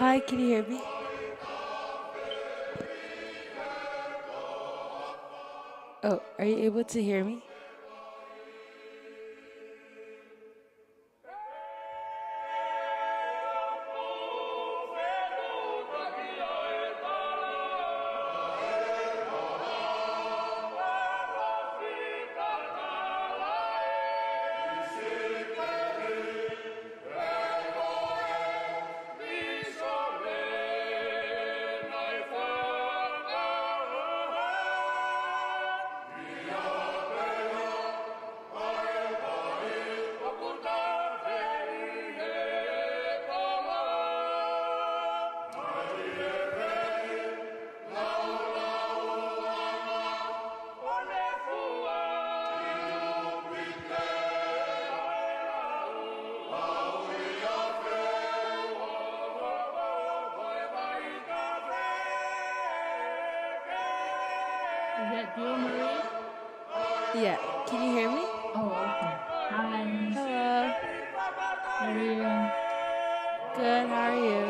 Hi, can you hear me? Oh, are you able to hear me? Is that you, Marie? Yeah, can you hear me? Oh, okay. Hi, Hello. how are you? Good, how are you?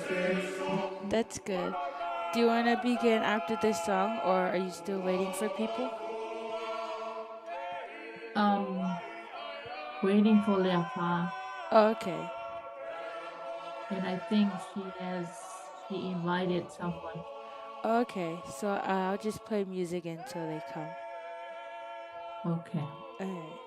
Good. That's good. Do you want to begin after this song, or are you still waiting for people? Um, Waiting for Leofa, Oh, okay. and I think she invited someone. Okay, so I'll just play music until they come. Okay. Alright.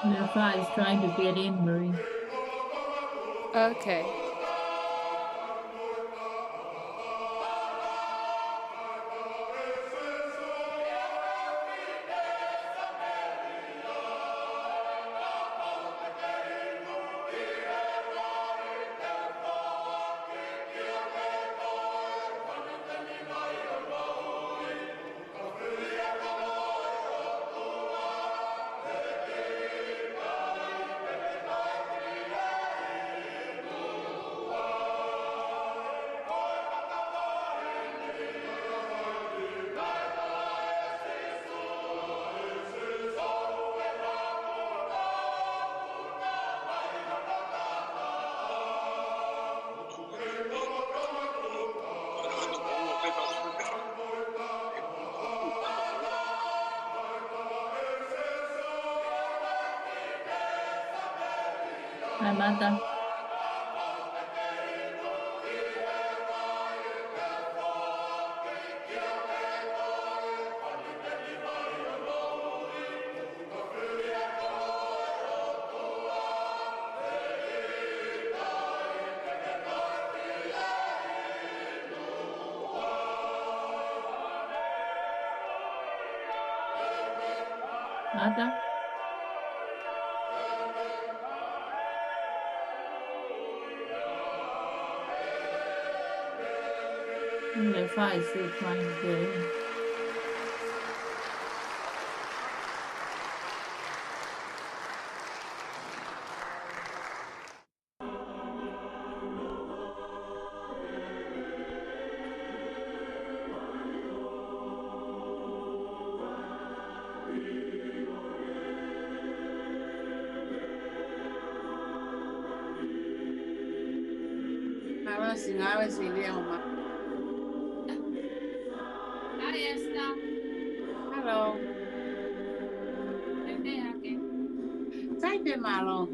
Leofa is trying to get in, Marie. Okay. Hi, Martha. Martha? Leofa is still trying to get in. Malo singawe silia uma. Hi, Esther. Hello. Hey, Ake. Taite malo.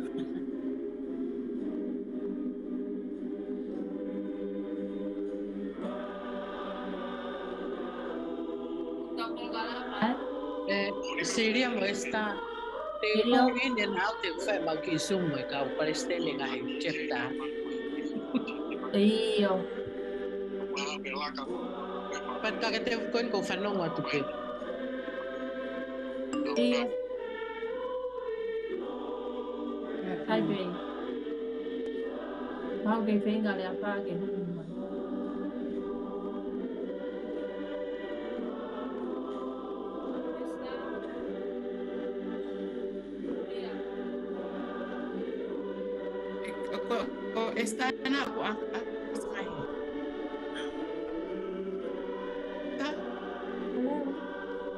Siria mo esta te Video. ko in and out te fa ba ki sum mo ka o palestele nga he chepta Iyo. pat ka te ko ko fa no wa tu ke Iyo. Hi, Bay. Mau cái phim gà lẹ pha cái hùng mà. ko esta na ko asmai ta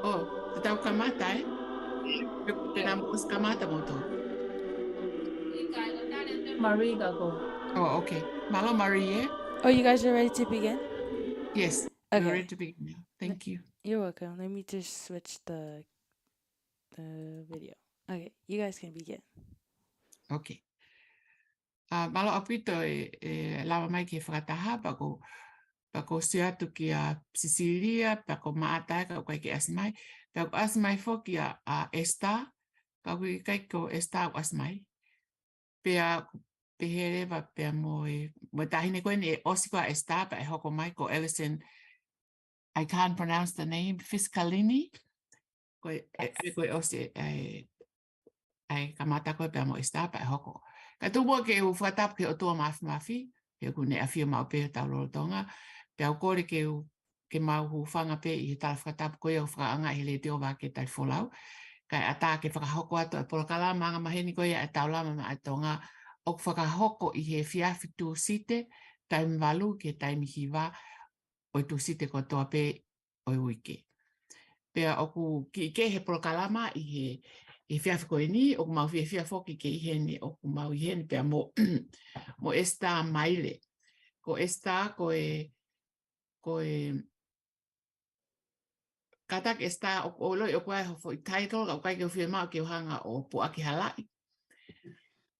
oh te tau kamata te na mo kamata mo to Marie gà cô. oh okay malo marie Oh, you guys are ready to begin? yes Okay. we're ready to begin now thank you You're welcome. Let me just switch the video. Okay, you guys can begin. okay malo apito lava mai ke whakataha pa ko se atu ki a Sicilia, pa ko maatai ka kai ki asmai, pa ko asmai fo ki a esta, ka kui kai ko esta o asmai. Pe a pe here va pe mo tahine ko ni osiko a esta pa e hoko mai ko Ellison, I can't pronounce the name, Fiscalini, ko osi ai kamata ko pe mo esta pa e hoko. Ka tu bo ke u fatap ke o tu mafi, pe ku ne afio ma pe ta lo tonga. Pe au kore ke mau hu whanga pe i tala whakatapu koe o whakaanga he le te o Vake Tali Folau. Kai ata ke whakahoko atu e polokala manga maheni koe e taulama ma atonga o whakahoko i he whiawhi tū site taimi walu ke taimi hiwa o tū site ko toa pe o uike. Pea oku ki ke he polokalama i he whiawhi koe ni, oku mau whiawhi ke i he ni, oku mau i he ni pea mo esta maile. Ko esta koe katak esta o loi o koe ho i title o kai ke firma ke hanga o po aki halai.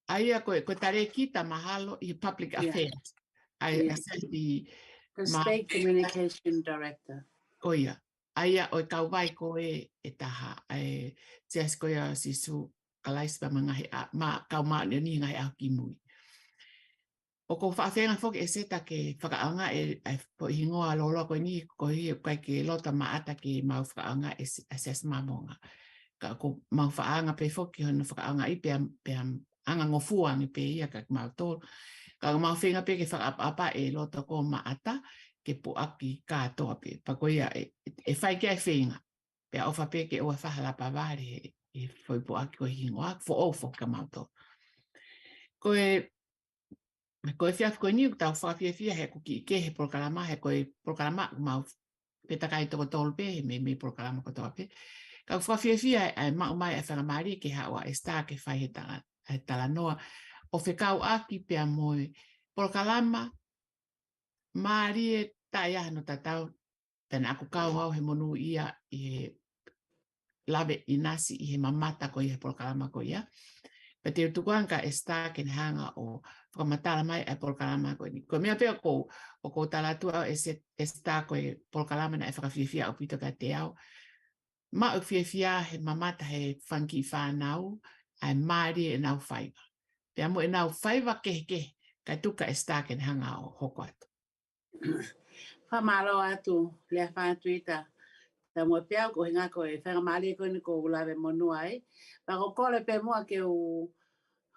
Aia ko tare kita mahalo i public affairs. Ai assess the State Communication Director. Oia. Aia o kau vai koe e taha ai tes koe sisu kalais pa mga ma kau ma ni ngai a kimui. O ko whaafenga whoki e seta ke whakaanga po hingoa lolo ko ni ko hi kai ke lota maata ke mau whakaanga assess mamonga. Ka ko mau whaanga pe whoki hono whakaanga i pe anga ngofua ni pe ia ka mau tō. Ka mau whenga pe ke whakaapa e lota ko maata ke po aki kātoa pe. Pa ko ia e whai kia e whenga. Pe a ofa pe ke oa whahalapa wāre e whoi po aki ko hingoa. Fo o whoka mau tō. Koe whiawhi koe niu tau whawhiawhia he kuki ke he prokalama he koe prokalama mau petakai toko tolu pe me prokalama ko toa pe. Kau whawhiawhia e mau mai e whangamari ke hawa e sta ke whai he tala noa o whekau aki pea moe prokalama maari e tai ahano tatau tena aku kau hau he monu ia i he lawe inasi i he mamata ko i he prokalama ko ia. Pe te utukuanga e sta ke hanga o whakamatala mai e polkalama koe ni. Ko mea pia ko talatua e sta koe polkalama na e whakawhiawhia o pito ka te au. Ma o whiawhia he mamata he whanki whanau ai maari e nau whaiva. Pea mo e nau whaiva ke kai tuka e sta ke hanga o hoko atu. Whamalo atu lea whātuita. Ta mo pia ko hinga ko e whangamali ko ni ko ulawe monua ai. Pa ko kole pe mua ke ho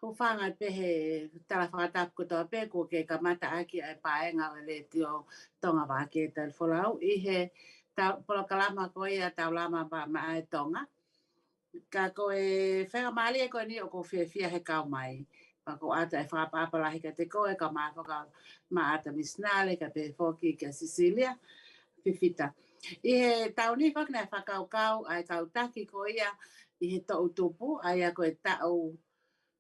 whanga pe he tala whakatap ko toa pe ko ke kamata aki ai paenga o le tio Tonga Vake Tali Folau i he polokalama ko ia taulama ba ma e Tonga. Ka ko e whangamali ko ni o ko whiawhia he kau mai. Pa ko ata e whakapapalahi ka te koe ka mawhaka ma ata misnale ka te whoki ka Sicilia. Fifita. I he tauni whakna e whakaukau ai kautaki ko ia i he tau tupu ai a koe tau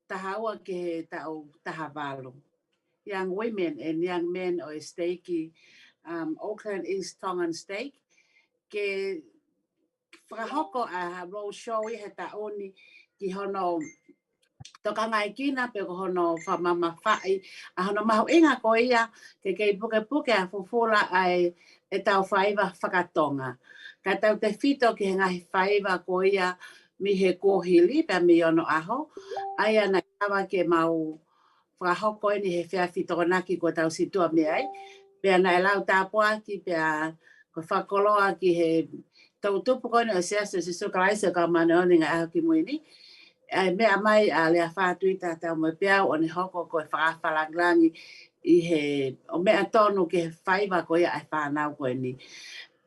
tahaua ke he tau taha walo. young women and young men o steiki Auckland East Tongan steak ke whakahoko a roadshow I he taoni ki hono toka ngai kina pe ko hono whamama whai a hono mahu inga ko ia ke kei puke a fufula ai e tau whaiva whakatonga. Ka tau te whito ki he ngahi whaiva ko ia mi he kōhili pe mi ono aho ai ana kawa ke mau whakahoko ni he whea whitokonaki ko tau situa me ai pe ana e lau tāpua ki pe a ko whakoloa ki he tau tupu ko ni o seaso si sukaraisa ka mana o ni ngai aho ki muini mea mai a lea whātui tātau mo pia o ni hoko ko e whakawhalanglangi I he o mea tonu ki he whaiva ko ia ai whanau ko ni.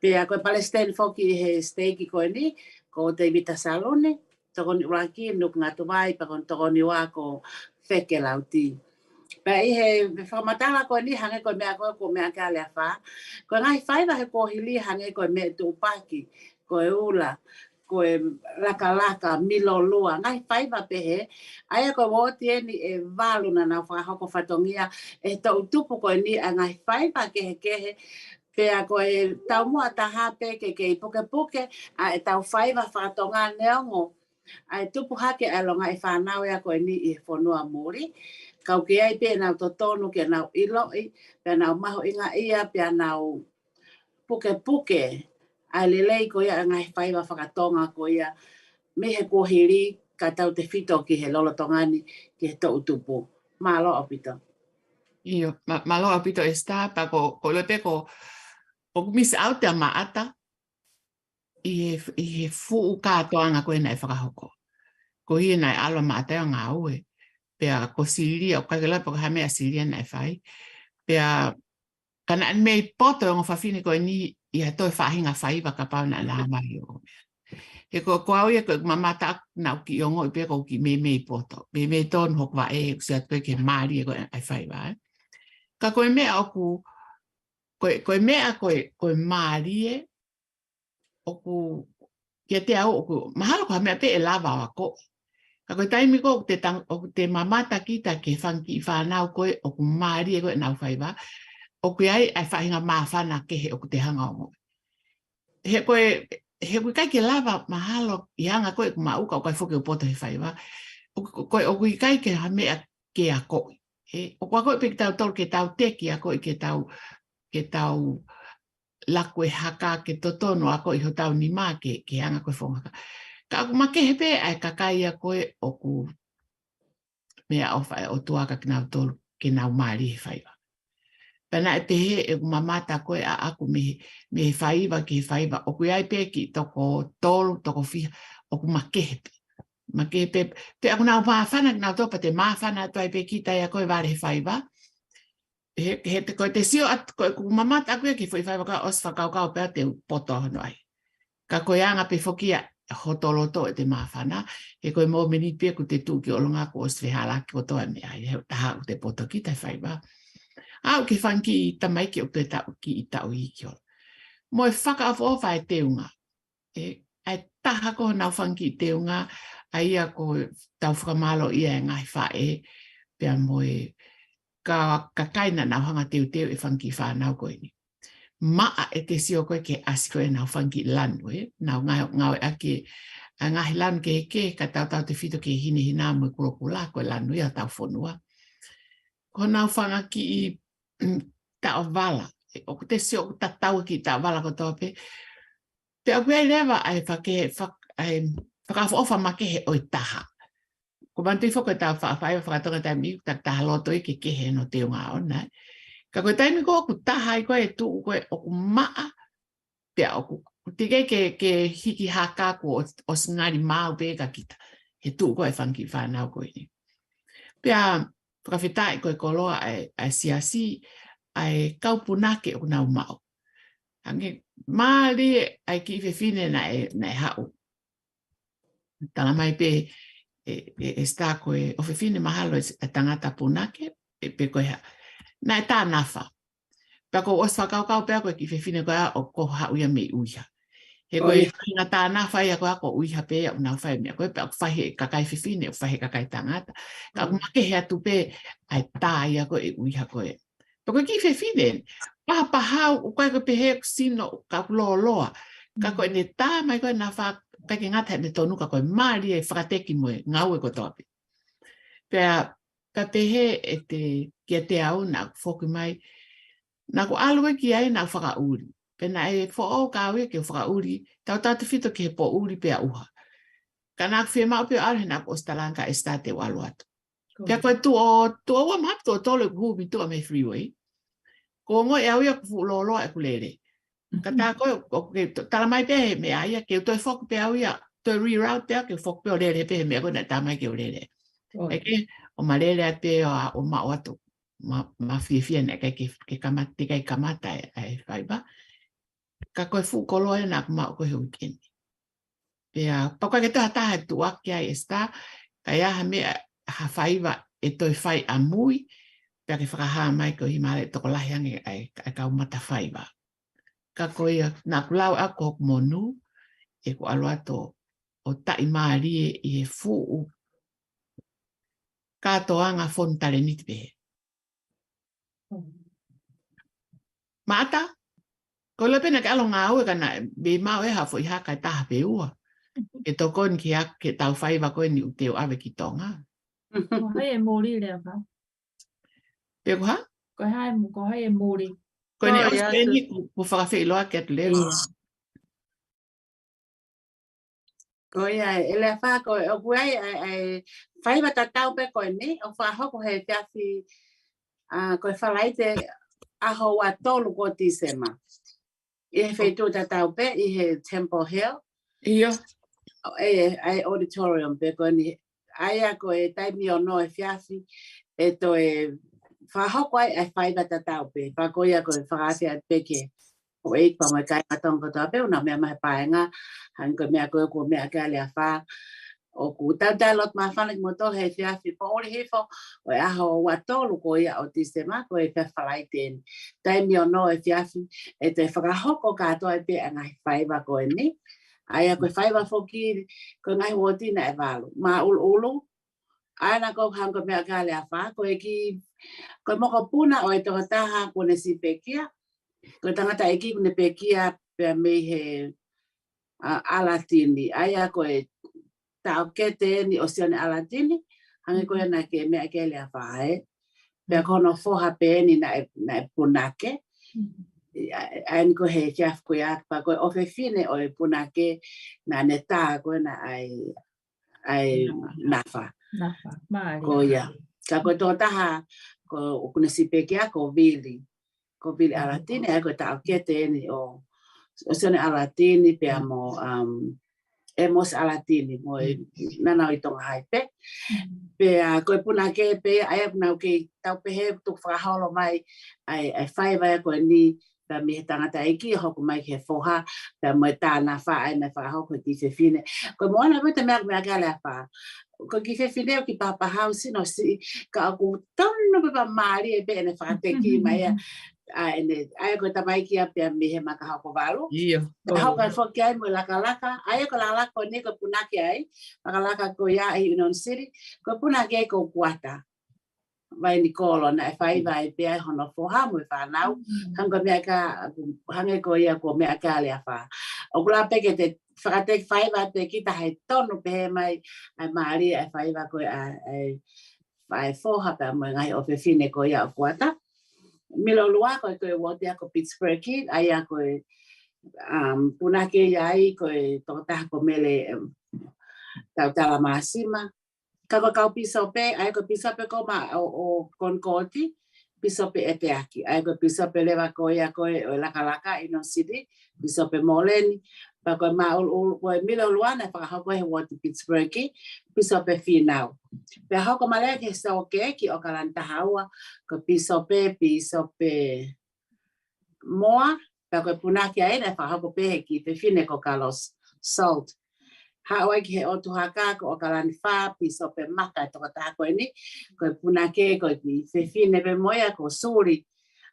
Pea ko Palestine foki I he steiki ko ni ko te vita salone toko ni uraki nuk ngatu mai pa kon toko ni wā ko wheke lauti. Pea I he whamatala ko ni hange ko mea ka lea wha. Ko ngai whaiva he ko hili hange ko mea tūpaki ko e ula. Ko e laka milo lua ngai whaiva pehe aia ko woti ni e valuna na whakahoko whatongia e tau tupu ko ni a ngai whaiva kehe pea ko e tau mua taha pe ke puke a e tau whaiva whakatonga neongo a e tupu hake a longa e whanau ea ko ni I whanua mori kau ke ai pe nau totonu ke nau iloi pea nau maho inga ia pea nau puke ai lelei ko ia ngai whaiva whakatonga ko ia me he kōhiri ka tau te whito ki he lolotongani ki he tau tupu. Malo opito. Io, malo opito e sta pa ko lepe ko mis out te maata I he fu katoanga ko na whakahoko. Ko hi na alo maata o ngā ue. Pea ko siria, o kakela pa ko hame a siria na whai. Pea kana an mei poto o whawhine ko ni I ha toi whahinga whaiva ka pau na nā mai o. He ko au ia ko mamata na ki ongo I pea ko ki me poto. Me ton hok wa e ku sia koe ke maari ko ai whaiva. Ka koe mea oku, koe mea koe maari oku, kia te au oku, mahalo ko hamea pe e lava o ako. Ka koe taimi ko oku te mamata kita ke whanki I whanau koe oku maari koe nau whaiva. Oku ai whahinga mawhana ke he oku te hanga ongo. He koe kai ke lava mahalo I hanga koe ku mauka o kai whoke upoto he whaiva. Koe oku I kai ke hamea ke a koe. Oku a koe pe ki tau tolu ke tau teki a koe ke tau lakwe haka ke totono a koe I ho tau ni mā ke hanga koe whongaka. Ka aku make hepe ai kakai a koe oku mea o whai o tuaka ki nau tolu ke nau maari he whaiva. Pena e pehe e mamata koe a aku me he whaiva ki he whaiva. Oku ai pe ki toko tolu, toko whiha, oku make hepe. Make hepe, pe aku nau maafana ki nau topa te maafana atu ai pe ki tai a koe wale he whaiva. He te koe te sio at koe ku mamata aku e ki whaiva ka os whakaukau pea te poto hono ai. Ka koe anga pe whokia hotoloto e te maafana. He koe mō meni pia ku te tūki olonga ko os whihala ki o toa mea. He taha ku te poto ki tai whaiva. Au ke whanki I tamaiki o te tau ki I tau I ki ora. Mo e whakaawha e teunga. Ai taha ko nau whanki I teunga. Ai ia ko tau whakamalo ia e ngai whae. Pea mo e ka kaina nau hanga teu e whanki whanau koe ni. Maa e te sio koe ke asi koe nau whanki lanu Nau ngau e ake ngahi lanu ke ka tau te whito ke hine hina mo e kurokula koe lanu ia tau whonua. Ko nau whanga ki I tau wala. O te sio o tatau ki tau wala ko tope. Te aku ai lewa ai whakawha make he oi taha. Ko mantu I whako tau whawhai whakatonga tai mi tak taha loto I ke he no te unga ona. Ka koe taimi ko oku taha I koe e tuu koe oku maa. Pea oku tige ke hiki haka ko o ngari mau pe ka kita. He tuu koe whanki whanau koe ni. Pea whakawhitai koe koloa ai siasi ai kaupunake o nau mau. Hange maari ai ki whewhine na e hau. Tala mai pe e sta koe o whewhine mahalo e tangata punake pe koe ha. Na e tā nawha. Pea ko os whakaukau pea koe ki whewhine koe o ko hau ia me uiha. E koe inga tāna whai a koe ako ui hape au nau whai mea koe pe aku whahe kakai whiwhine, whahe kakai tangata. Ka aku make hea tupe ai tāi a koe e ui ha koe. Pe koe ki whiwhine, pahau o koe koe pehe sino ka loa loa. Ka koe ne tā mai koe nā wha kai ke ngata ne tonu ka koe maari e whakateki moe ngau e koe toapi. Pea pehe e te kia te au nā whoki mai, nā ko alue ki ai nā whakauri. Pena e fo ka we ke fa uri tau tatu fito ke po uri pe uha kana fe ma pe ar hena postalanka estate waluat pe ko tu o wa map to le gu bi to me freeway ko ngo e au fu lo lo e kulele kata ko ke tala mai pe me ai ke to fo pe au ya to reroute pe ke fo pe le pe me ko na ta mai ke le e ke o malele pe o ma o to ma fi ne ke kamata ai faiba ka koe fu koloa e nā kumau koe weekend. Pea, pako ke toha taha tu aki ai esta, ka ia ha mea ha whaiva e toi whai a mui, pea ke whakaha mai ko himare toko lahiange ai kau mata whaiva. Ka koe nā kulau a ko monu, e ko aluato o tai maari e fu katoanga fontale nitipehe. Mata? Ko le pena ke alo ngā ue kana be mau e hafo i haka e taha pe ua. E toko ni ke tau whaiva koe ni uteo awe ki Tonga. Ko hai e mōri lea ka. Pe ko ha? Ko hai e mōri. Koe ni Australian ku whakawhi loa ke atu leo. Ko ia e le wha koe o kuai ai whaiva ta tau pe koe ni o whahoko he piafi koe whalaite aho wa tolu ko tisema. I he whaitu ta tau pe i he Temple Hill. Ia. Ai auditorium pe koe ni aia koe taimi o no e fiafi e to e whahoko ai whaiva ta tau pe. Pako ia koe whakawhi at peke. O e pa mai kai Tonga ta pe una mea mai paenga han ko mea ko mea ka le fa o ku ta lot ma fa le motor he fiafi po ori he fo o a ho wa tolu ko ia o tisema ko e fa laiten tai mi no e fiafi e te fa hoko ka to e pe ngai faiva ko ni aya ko faiva fo ki ko ngai woti na e valu ma ulu ana ko han ko mea ka le fa ko e ki ko mo ko puna o e to ta ha ko ne si pekia ko tangata e ki ne pekia pe me he alatini aya ko e tau kete ni osione alatini hange ko na ke me ke le fae pe kono foha pe ni na punake ai ko he chef ko ya pa ko ofefine o punake na neta ko na ai nafa ko ya ka ko to ta ko kuna sipekia ko vili alatini ai ko tau kete ni o osione alatini pe amo emos alatini mo nana i tonga hai pe ko puna ke pe ai na ke tau pe he tu fraholo mai ai faiva ko ni pa mi tangata iki ho ko mai ke foha pa mo ta na fa ai na fa ho ko ti se fine ko mo na bota me ga la fa ko ki se fine ki pa house no si ka ko tonno pa mari e pe na fa te ki mai ai ko tamai ki a pe mi he maka ko valu Ia. Hau ka foki ai mo laka ai ko laka ko ni ko punaki ai laka ko ya i non city ko punaki ai ko kuata vai ni kolo na fai vai pe ai hono fo ha mo fa nau hanga me ka hanga ko ia ko me ka le fa o kula pe ke te frate fai vai te ki ta hai tonu pe mai ai mari ai fai vai ko ai vai fo ha pa mo ngai o pe fine ko ia kuata milo lua ko wo te ko Pittsburgh ki ai ko punake ai ko to ta ko mele tau tala masima ka ko piso pe ai ko piso pe ko ma o konkoti piso pe ete aki ai ko piso pe leva ko ia ko o la kalaka ino city piso pe moleni pa ko ma o milo luana pa ha ko he what Pittsburgh ki piso pe finau pe ha ko male ke so ke ki o kalanta hawa ko piso pe moa pa ko punaki ai na fa ko pe ki pe fine ko Carlos salt ha o ki o tu haka ko kalan fa piso pe maka to ta ko ni ko punaki ko ni fe fine pe moya ko suri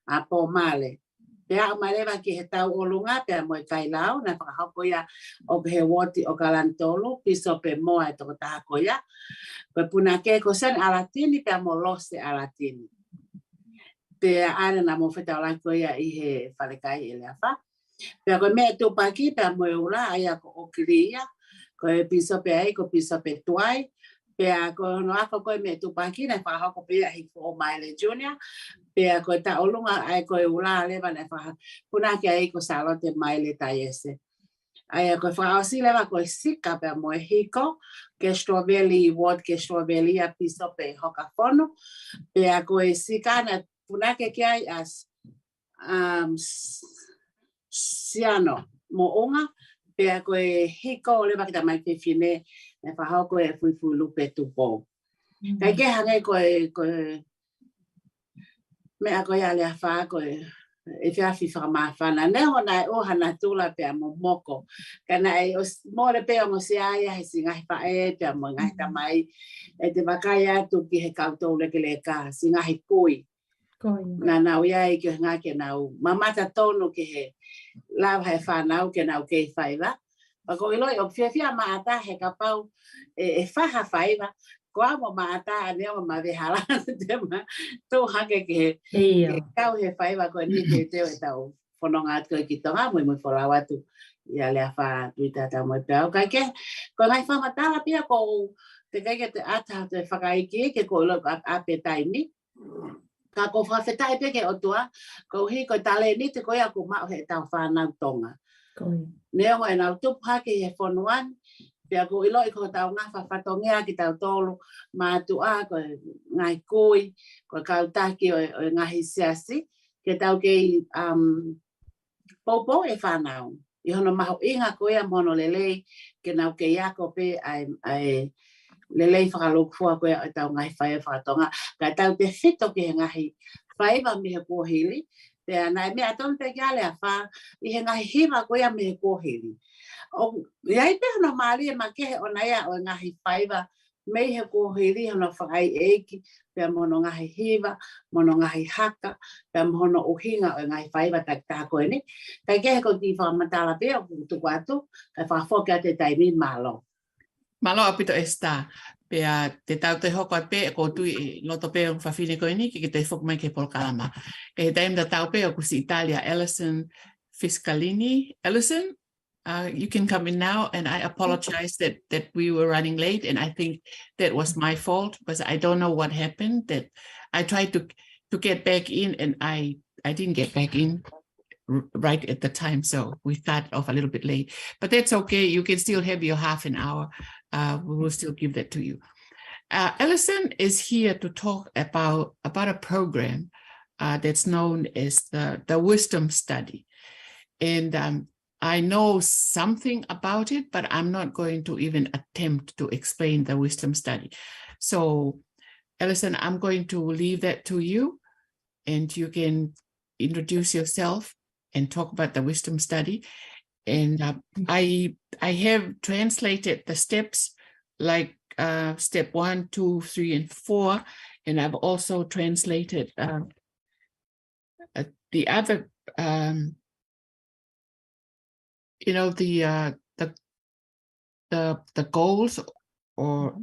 a po male Pea mai lewa ki he tau olunga pea mo kai lau na whakahoko ia o he woti o kalantolu piso pe moa e toko tahako ia. Pe puna ke ko sen alatini pea mo lose alatini. Pea ana na mo whetau lako ia i he whalekai e lea wha. Pea ko mea tupaki pea mo e ura aia ko o kiria. Ko e piso pe ai ko piso pe tuai. Pea ko no ako ko e mea tupaki na whakahoko pea hiko o Maile Junior. Pea ko ta olunga ai ko e ula lewa na wha puna ke ai ko salote Maile Taiese. Ai ko wha ausi lewa ko e sika pea mo e hiko ke strawberry ward ke strawberry a piso pe hoka fono. Pea ko e sika na puna ke ai as siano mo onga. Pea ko e hiko lewa kita mai ke fine na wha hau ko e fui lupe tupo. Kai ke hangai ko e me ako ia le fa ko e fia fi fa ma fa na ne ona o hana tula pe mo moko kana e mo le pe mo se ai he singa fa e te mo ngai ta mai e te vakaya tu ki he kauto le ke le ka singa he pui na na o ia e ke nga ke na o mama ta tonu ke he la he fa na o ke na o ke fa iva pa ko ilo o fia ma ata he ka pau e fa ha fa iva Koa mo maata ane o ma vehala te ma tō hake ke kau he whaiwa ko ni te teo e tau whanonga atu ki tonga mo i mo whalau atu ia lea wha tuita tau mo i pēo. Kai ke, ko ngai whamatala pia ko te kai ke te ata te whakaiki ke ko ilo a pe taimi. Ka ko whawhetai pe ke o tua, ko hi ko tale ni te koia ko mao he tau whanau tonga. Neo mo e nau tupu hake he whanuan, pia ko ilo i ko tau ngā whawhatongea ki tau tolu mātua ko ngai kui, ko kautaki o ngahi siasi, ke tau kei popo e whanau. I hono maho inga ko ia mono lelei, ke nau kei ako pe ai lelei whakalukua ko ia o tau ngahi whae whakatonga. Ka tau te whito ke he ngahi whaewa mi he kōhiri, pia nai mea tonu pe kia lea wha, i he ngahi hiwa ko ia mi he kōhiri. O iai pe hono maari e makehe o naia o ngahi whaiva mei he kōhiri hono whakai eiki pia mono ngahi hiva, mono ngahi haka, pia mono uhinga o ngahi whaiva tak koe ni. Kai kehe ko ti whamatala pe o tuku atu, kai whawhoke a te taimi malo. Malo apito esta, pia te tau te hoko pe ko tui loto pe o whawhine koe ni ki te whukmai ke polkalama. Ke he taim da tau pe o kusi Italia, Alison Fiscalini. Alison? You can come in now, and I apologize that we were running late, and I think that was my fault because I don't know what happened. That I tried to get back in, and I didn't get back in right at the time, so we started off a little bit late. But that's okay. You can still have your half an hour. We will still give that to you. Alison is here to talk about a program that's known as the Wisdom Study, and I know something about it, but I'm not going to even attempt to explain the wisdom study. So, Alison, I'm going to leave that to you, and you can introduce yourself and talk about the wisdom study. And I have translated the steps, like step 1, 2, 3, and 4, and I've also translated the other. The goals or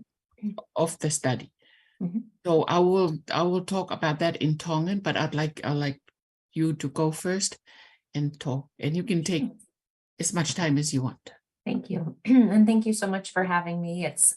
of the study. So I will talk about that in Tongan, but I'd like you to go first and talk, and you can take as much time as you want. Thank you. And thank you so much for having me. It's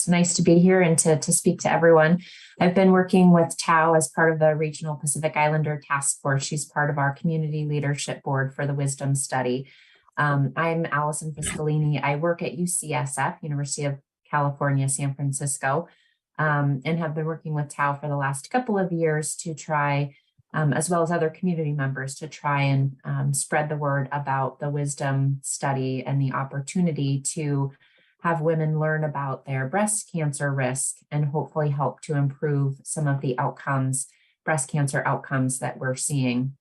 nice to be here and to speak to everyone. I've been working with Tao as part of the Regional Pacific Islander Task Force. She's part of our Community Leadership Board for the Wisdom Study. I'm Allison Fiscalini. I work at UCSF, University of California, San Francisco, and have been working with Tao for the last couple of years to try, as well as other community members, to try and spread the word about the wisdom study and the opportunity to have women learn about their breast cancer risk and hopefully help to improve some of the outcomes, breast cancer outcomes that we're seeing.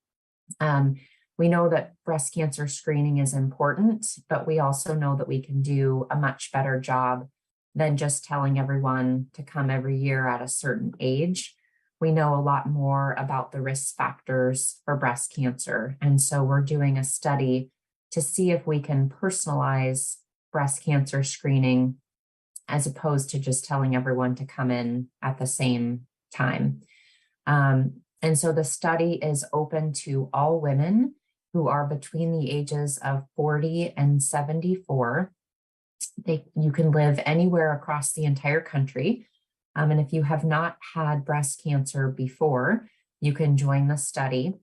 We know that breast cancer screening is important, but we also know that we can do a much better job than just telling everyone to come every year at a certain age. we know a lot more about the risk factors for breast cancer. And so we're doing a study to see if we can personalize breast cancer screening as opposed to just telling everyone to come in at the same time. And so the study is open to all women who are between the ages of 40 and 74. You can live anywhere across the entire country. And if you have not had breast cancer before, you can join the study.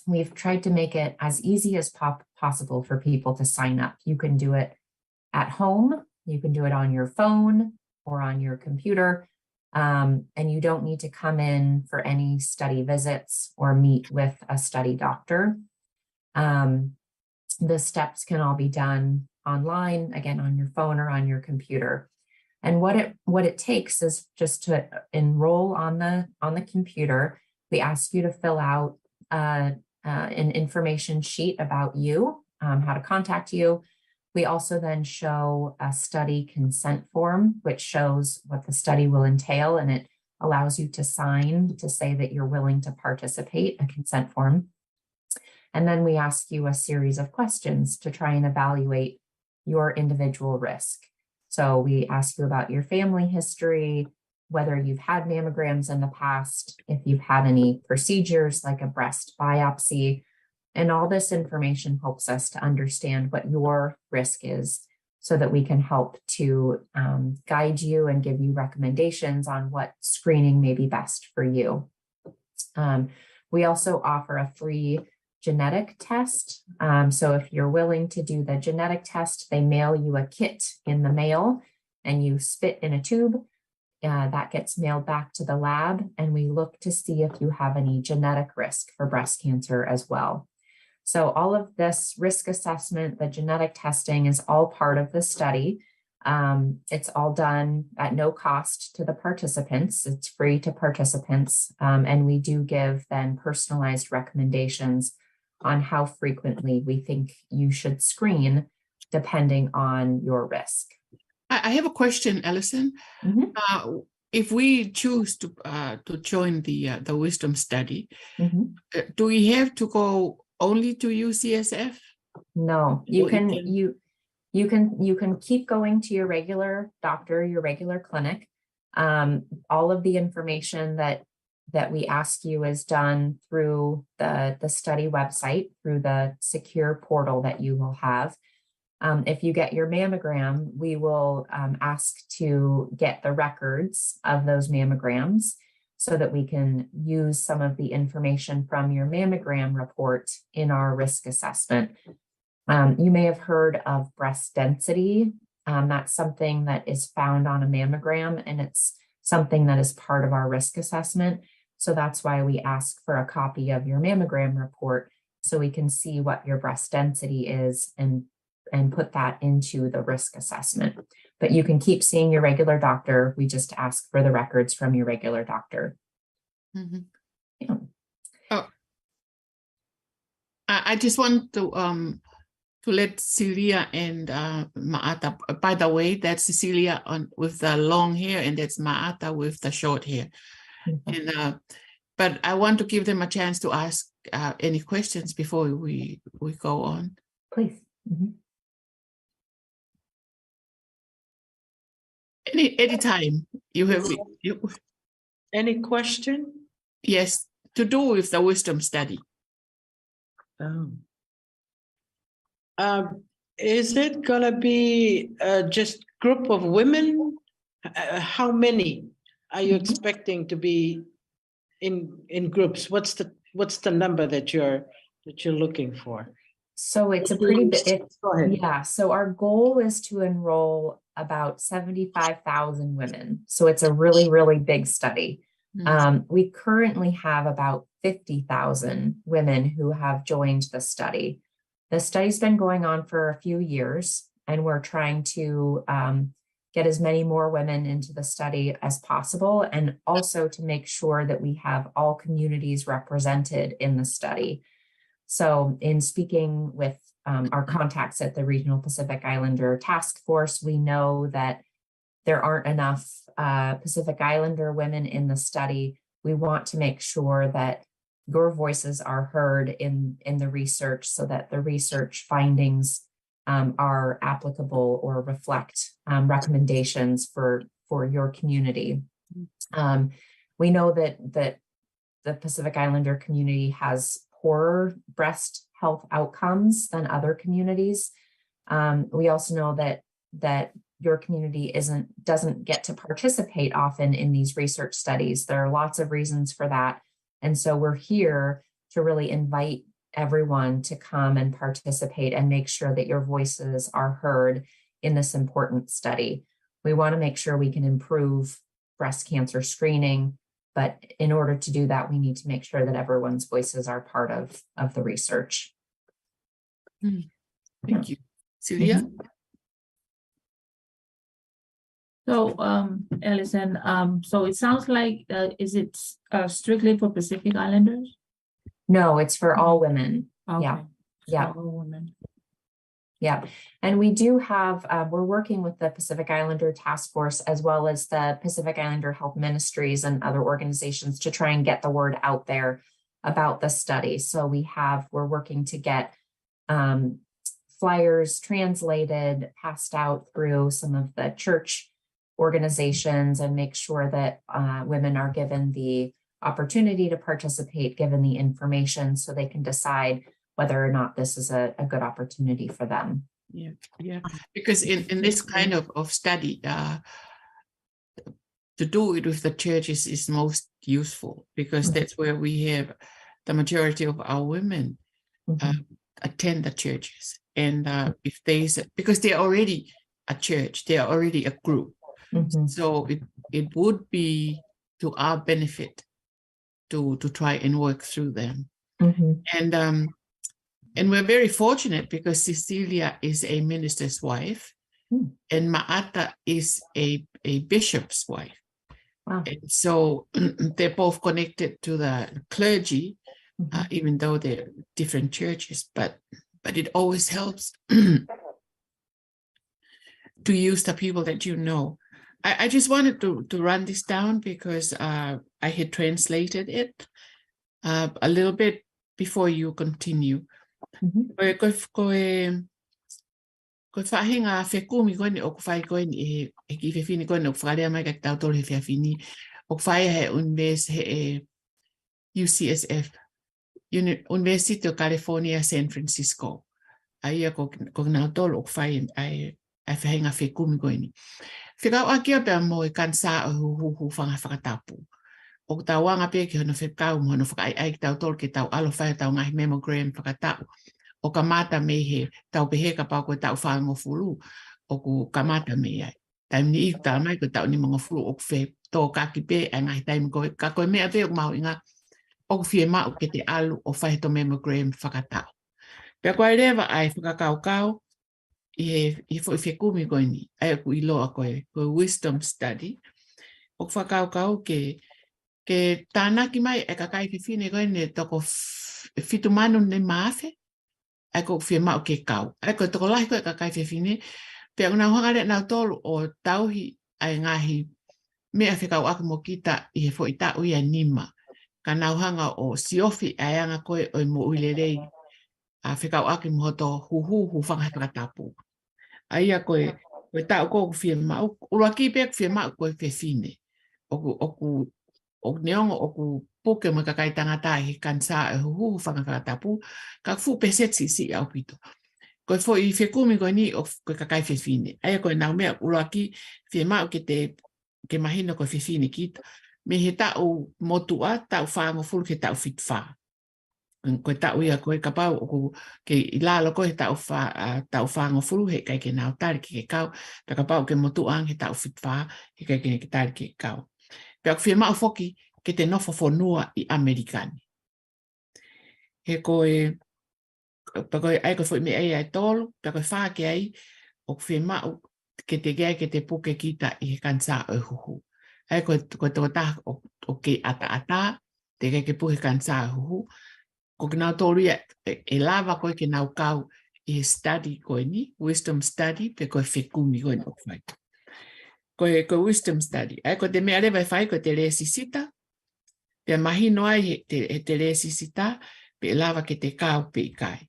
We've tried to make it as easy as possible for people to sign up. You can do it at home, you can do it on your phone or on your computer, and you don't need to come in for any study visits or meet with a study doctor. The steps can all be done online, again, on your phone or on your computer. And what it takes is just to enroll on the computer. We ask you to fill out an information sheet about you, how to contact you. We also then show a study consent form, which shows what the study will entail, and it allows you to sign to say that you're willing to participate, a consent form. And then we ask you a series of questions to try and evaluate your individual risk. So we ask you about your family history, whether you've had mammograms in the past, if you've had any procedures like a breast biopsy, and all this information helps us to understand what your risk is so that we can help to guide you and give you recommendations on what screening may be best for you. We also offer a free genetic test. So if you're willing to do the genetic test, they mail you a kit in the mail and you spit in a tube. That gets mailed back to the lab, and we look to see if you have any genetic risk for breast cancer as well. So all of this risk assessment, the genetic testing is all part of the study. It's all done at no cost to the participants. It's free to participants. And we do give then personalized recommendations on how frequently we think you should screen depending on your risk. I have a question, Alison. Mm-hmm. If we choose to join the wisdom study, Mm-hmm. Do we have to go only to UCSF? No, you can keep going to your regular doctor, your regular clinic. All of the information that we ask you is done through the study website, through the secure portal that you will have. If you get your mammogram, we will ask to get the records of those mammograms so that we can use some of the information from your mammogram report in our risk assessment. You may have heard of breast density. That's something that is found on a mammogram, and it's something that is part of our risk assessment. So that's why we ask for a copy of your mammogram report so we can see what your breast density is and put that into the risk assessment. But you can keep seeing your regular doctor. We just ask for the records from your regular doctor. Mm-hmm. Yeah. Oh, I just want to let Celia and Maata. By the way, that's Cecilia with the long hair, and that's Maata with the short hair. Mm-hmm. And but I want to give them a chance to ask any questions before we go on. Please. Mm-hmm. Any time you have any question? Yes, to do with the wisdom study. Is it gonna be just group of women? How many are you expecting to be in groups? What's the number that you're looking for? So it's a pretty big. Yeah. So our goal is to enroll about 75,000 women. So it's a really, really big study. Mm-hmm. We currently have about 50,000 women who have joined the study. The study's been going on for a few years, and we're trying to get as many more women into the study as possible, and also to make sure that we have all communities represented in the study. So in speaking with our contacts at the Regional Pacific Islander Task Force, we know that there aren't enough Pacific Islander women in the study, we want to make sure that your voices are heard in the research so that the research findings are applicable or reflect recommendations for your community. We know that the Pacific Islander community has poorer breast health outcomes than other communities. We also know that your community doesn't get to participate often in these research studies. There are lots of reasons for that. And so we're here to really invite everyone to come and participate and make sure that your voices are heard in this important study. We want to make sure we can improve breast cancer screening, but in order to do that, we need to make sure that everyone's voices are part of the research. Thank you. Celia? So, Alison, so it sounds like, is it strictly for Pacific Islanders? No, it's for all women. Okay. Yeah. So Yeah. all women. Yeah, and we do have, we're working with the Pacific Islander Task Force as well as the Pacific Islander Health Ministries and other organizations to try and get the word out there about the study. So we're working to get flyers translated, passed out through some of the church organizations and make sure that women are given the opportunity to participate, given the information so they can decide whether or not this is a good opportunity for them. Yeah. Because in this kind of study, to do it with the churches is most useful because that's where we have the majority of our women attend the churches. And if because they're already a church, they're already a group. So it would be to our benefit to try and work through them. And we're very fortunate because Cecilia is a minister's wife and Ma'ata is a bishop's wife. Wow. And so they're both connected to the clergy, even though they're different churches, but it always helps to use the people that you know. I just wanted to run this down because I had translated it a little bit before you continue. Ko whahinga whekumi koe ni o whai koe ni e ki whiwhini koe ni o whakarea mai kak tau tolu he whiawhini o whai he unves he UCSF, University of California, San Francisco. Aia ko ngā tolu o whai ai whahinga whekumi koe ni. Whikau akia pia mo e kansa o hu whanga whakatapu. O tau wanga pia ki hono whekau mo hono whakai ai ki tau tolu ki tau alo whai tau ngahi mammogram whakatau. O ka mata me he tau pehe ka pau koe tau whaango fulu o ku ka mata me ai. Taim ni i tau mai koe tau ni mga fulu o ku whe tō kaki pe ai ngahi taim koe. Ka koe mea pe o ku mau inga o ku whie mau ke te alu o whahe to mammogram whakatau. Pea koe rewa ai whakakau i whekumi koe ni. Ai ku iloa koe wisdom study. O ku whakakau ke tānaki mai e kakai whiwhine koe ne toko whitumanu ne maawhe. Ai ko whia mau ke kau. Ai ko toko lahi koe kakai whiwhine. Pea una hangare nau tolu o tauhi ai ngahi mea whikau aku mo kita i he fo i tau ia nima. Ka nau hanga o siofi ai anga koe o i mo uilerei. A whikau aku mo hoto hu whangatapu. Ai a koe tau ko whia mau. Ura ki pea whia mau koe whiwhine. O neongo o ku puke mo kakai tangata i kansa e hu whangatapu. Ka fu pesetsi si au pito. Koe fo i whekumi koe ni o koe kakai whiwhine. Ai a koe nau mea ura ki whia mau ke mahino koe whiwhine kita. Me he tau motua, tau whaango fulu ke tau whitwha. Koe tau ia koe kapau o ke ilalo koe tau whaango fulu he kai ke nau tari ke kau. Pea kapau ke motuang he tau whitwha he kai ke tari ke kau. Pea whia mau foki ke te nofo whanua i Amerikani. He koe, pea koe ai koe fo i me ai tolu, pea koe whaa ke ai o whia mau ke te gai ke te puke kita i he kansa o huhu. Ai koe toko taha o ke ata, te gai ke puke kansa o huhu. Ko ke nau tolu ia e lava koe ke nau kau i he study koe ni, wisdom study, pe koe whekumi koe ni o whai. Koe wisdom study. Ai koe te mea lewa whai koe te le sisita, Te mahi noa te le sisita, pe lava ke te kau pe kai.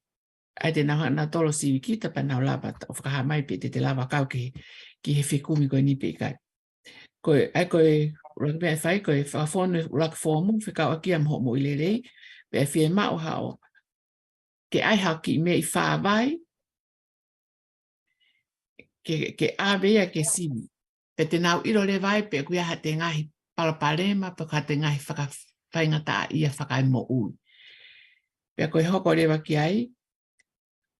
Ai te na tolo siwi kita pa na lava o whakaha mai pe te lava kau ki he whikumi koe ni pe kai. Koe, ai koe, uraka pe ai whai, koe whakafonu uraka fōmu, whikau aki am ho mo i le rei, pe ai whie mao hao, ke ai haki me i whāwai, ke āwea ke siwi. Pe te nau iro le vai, pe kuia ha te ngahi palapalema, pe ka te ngahi whakawhaingata ia whakai mo ui. Pe koe hoko rewa ki ai,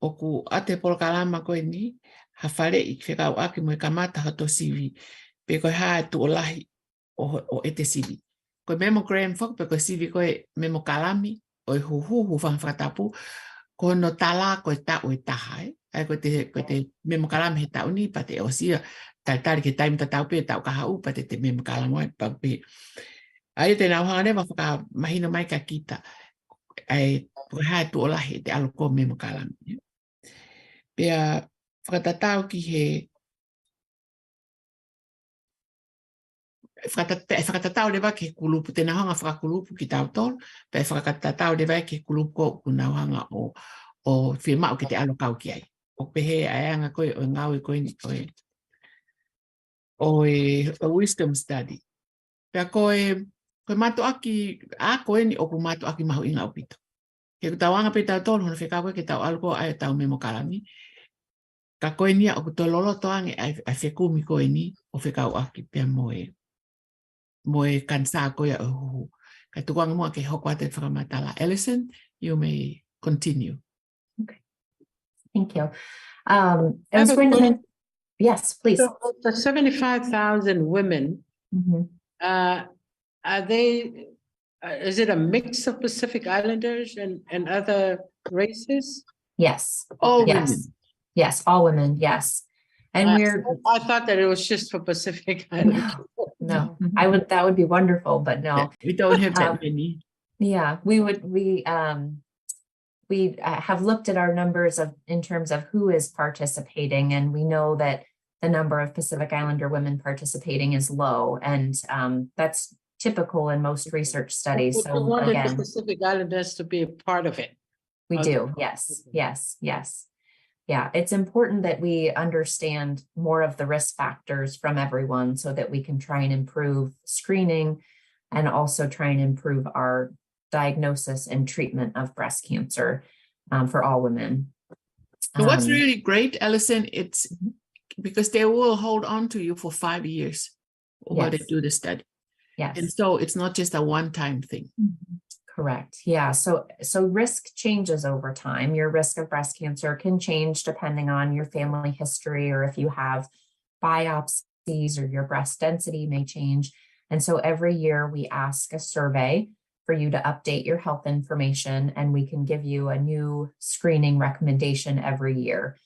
o ku ate polokalama koe ni, ha whare i whekau aki mo e kamata hato siwi, pe koe haa tu o lahi o ete siwi. Koe mammogram whaka, pe koe siwi koe memokalami, o e huhu whangwhakatapu, ko no tala koe tau e taha, ai koe te memokalami he tau ni, pa te osia, tari ke taimi ta tau pe tau kaha u, pa te memokalami ai, pa pe. Ai te nau hanga rewa whaka mahina mai ka kita, ai koe haa tu o lahi te aloko memokalami. Pea whakatatau ki he whakatatau rewa ke kulupu, te nauhanga whakakulupu ki tau tol, pea whakatatau rewa ke kulupu ko ku nauhanga o whimau ki te alokau ki ai. O pehe aianga koe o ngau i koe ni o wisdom study. Pea koe matu aki, a koe ni o ku matu aki mahu inga upito. Ke tauanga pe tau tol, hona whekau koe ke tau aloko ai tau memokalami, ka koe nia o kutololo toange ai whekumi koe ni o whekau aki pia moe kansa koe a uhu. Ka tukuanga mua ke hoko ate whakamatala. Alison, you may continue. Okay, thank you. I I was have a going to question. yes, please. So the 75,000 women, Mhm. are they, is it a mix of Pacific Islanders and other races? Yes, All yes, women. yes, all women, yes. And I thought that it was just for Pacific Islanders. no, that would be wonderful, but no. We don't have that many. Yeah, we have looked at our numbers in terms of who is participating, and we know that the number of Pacific Islander women participating is low, and that's typical in most research studies. But you So wanted the again, Pacific Islanders to be a part of it. we Okay. do, yes, yes, yes. Yeah, it's important that we understand more of the risk factors from everyone so that we can try and improve screening and also try and improve our diagnosis and treatment of breast cancer for all women. So what's really great, Alison, it's because they will hold on to you for 5 years while they Yes. do the study. Yes. And so it's not just a one-time thing. Correct. Yeah. So risk changes over time. Your risk of breast cancer can change depending on your family history, or if you have biopsies, or your breast density may change. And so every year we ask a survey for you to update your health information, and we can give you a new screening recommendation every year.